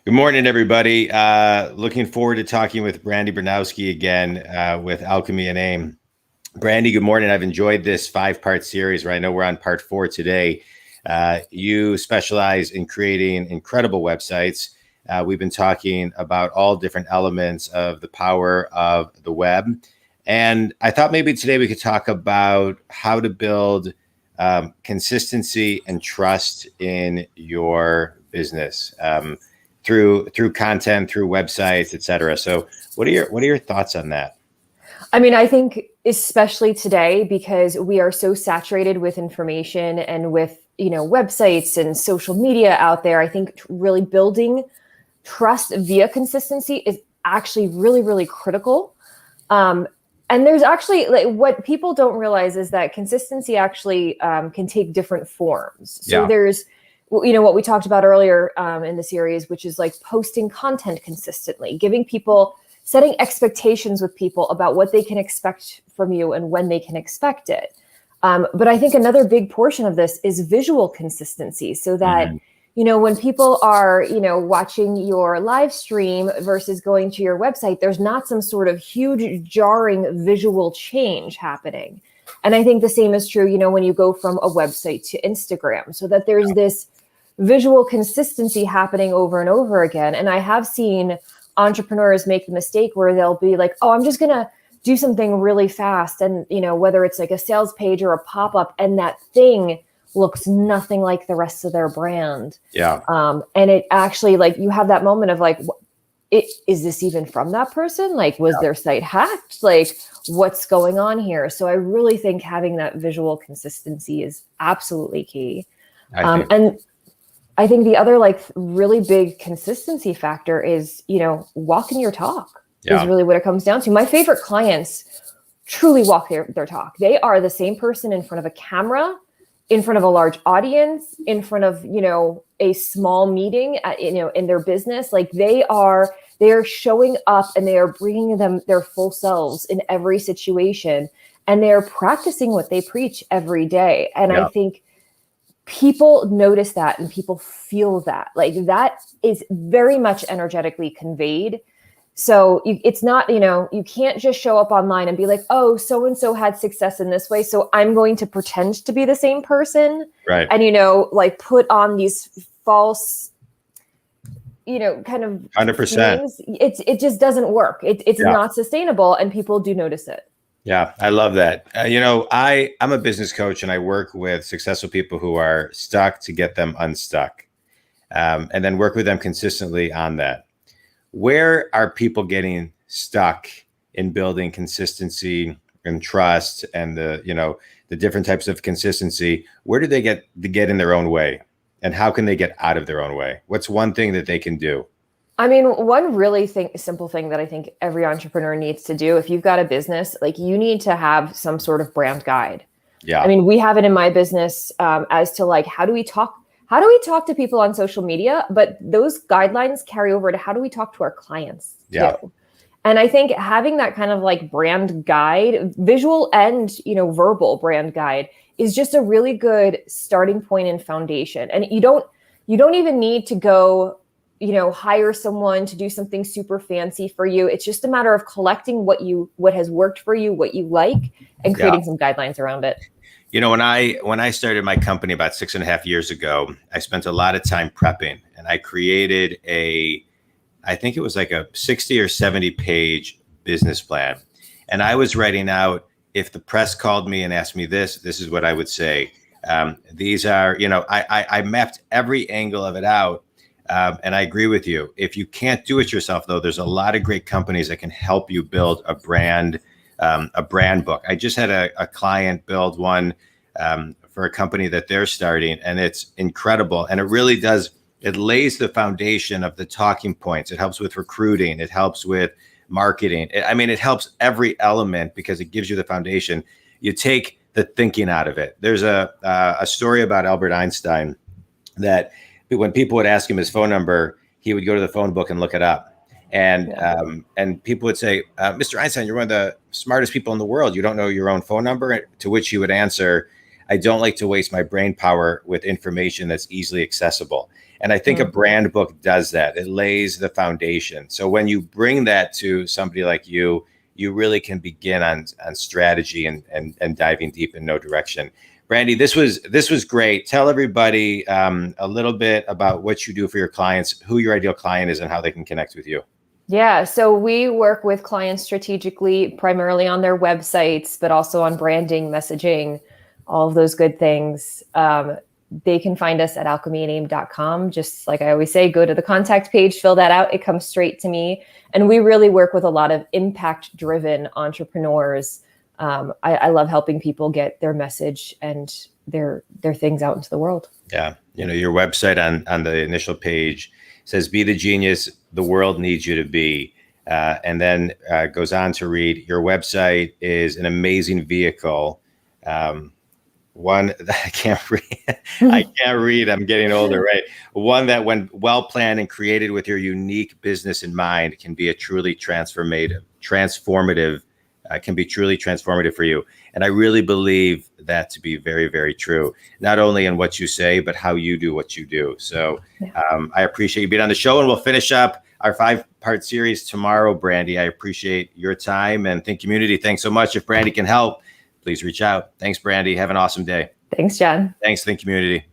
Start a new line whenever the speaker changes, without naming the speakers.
Good morning, everybody. Looking forward to talking with Brandi Bernoskie again with Alchemy and Aim. Brandi, good morning. I've enjoyed this five-part series. Right, I know we're on part 4 today. You specialize in creating incredible websites. We've been talking about all different elements of the power of the web. And I thought maybe today we could talk about how to build consistency and trust in your business. Through content, through websites, et cetera. So what are your thoughts on that?
I mean, I think especially today, because we are so saturated with information and with, websites and social media out there, I think really building trust via consistency is actually really, really critical. And there's actually, like, what people don't realize is that consistency actually can take different forms. So
Yeah.
there's, what we talked about earlier in the series, which is like posting content consistently, giving people, setting expectations with people about what they can expect from you and when they can expect it. But I think another big portion of this is visual consistency, so that, when people are, watching your live stream versus going to your website, there's not some sort of huge jarring visual change happening. And I think the same is true, when you go from a website to Instagram, so that there's this visual consistency happening over and over again. And I have seen entrepreneurs make the mistake where they'll be like, oh, I'm just going to do something really fast. And, whether it's like a sales page or a pop-up, and that thing looks nothing like the rest of their brand.
Yeah.
And it actually, like, you have that moment of like, is this even from that person? Like, was their site hacked? Like, what's going on here? So I really think having that visual consistency is absolutely key. And I think the other, like, really big consistency factor is, walking your talk is really what it comes down to. My favorite clients truly walk their talk. They are the same person in front of a camera, in front of a large audience, in front of, a small meeting, in their business. Like, they are showing up and they are bringing them their full selves in every situation. And they're practicing what they preach every day. And I think people notice that and people feel that, like, that is very much energetically conveyed. So it's not, you can't just show up online and be like, oh, so-and-so had success in this way, so I'm going to pretend to be the same person.
Right.
And, like, put on these false, kind of
100%.
things. It just doesn't work. It's not sustainable, and people do notice it.
Yeah, I love that. I'm a business coach, and I work with successful people who are stuck to get them unstuck, and then work with them consistently on that. Where are people getting stuck in building consistency and trust and the different types of consistency? Where do they get in their own way, and how can they get out of their own way? What's one thing that they can do?
I mean, one really simple thing that I think every entrepreneur needs to do, if you've got a business, like, you need to have some sort of brand guide.
Yeah.
I mean, we have it in my business as to, like, how do we talk to people on social media? But those guidelines carry over to how do we talk to our clients too. And I think having that kind of, like, brand guide, visual and, verbal brand guide, is just a really good starting point and foundation. And you don't even need to go, hire someone to do something super fancy for you. It's just a matter of collecting what has worked for you, what you like, and creating some guidelines around it.
When I started my company about 6.5 years ago, I spent a lot of time prepping, and I created I think it was like a 60 or 70 page business plan. And I was writing out, if the press called me and asked me this is what I would say. These are, I mapped every angle of it out. And I agree with you. If you can't do it yourself, though, there's a lot of great companies that can help you build a brand book. I just had a client build one for a company that they're starting, and it's incredible. And it really does, it lays the foundation of the talking points. It helps with recruiting. It helps with marketing. It helps every element because it gives you the foundation. You take the thinking out of it. There's a story about Albert Einstein that when people would ask him his phone number, he would go to the phone book and look it up. And people would say, Mr. Einstein, you're one of the smartest people in the world. You don't know your own phone number? To which he would answer, I don't like to waste my brain power with information that's easily accessible. And I think a brand book does that. It lays the foundation. So when you bring that to somebody like you, you really can begin on strategy and diving deep in no direction. Brandi, this was great. Tell everybody a little bit about what you do for your clients, who your ideal client is, and how they can connect with you.
Yeah, so we work with clients strategically, primarily on their websites, but also on branding, messaging, all of those good things. They can find us at alchemyandaim.com. Just like I always say, go to the contact page, fill that out. It comes straight to me. And we really work with a lot of impact-driven entrepreneurs. I love helping people get their message and their things out into the world.
Yeah. Your website on the initial page says, be the genius the world needs you to be. And then goes on to read, your website is an amazing vehicle. One that I can't read. I'm getting older, right? One that, when well planned and created with your unique business in mind, can be a truly transformative for you. And I really believe that to be very, very true, not only in what you say, but how you do what you do. So I appreciate you being on the show, and we'll finish up our 5-part series tomorrow, Brandi. I appreciate your time, and Think Community, thanks so much. If Brandi can help, please reach out. Thanks, Brandi. Have an awesome day.
Thanks, John.
Thanks, Think Community.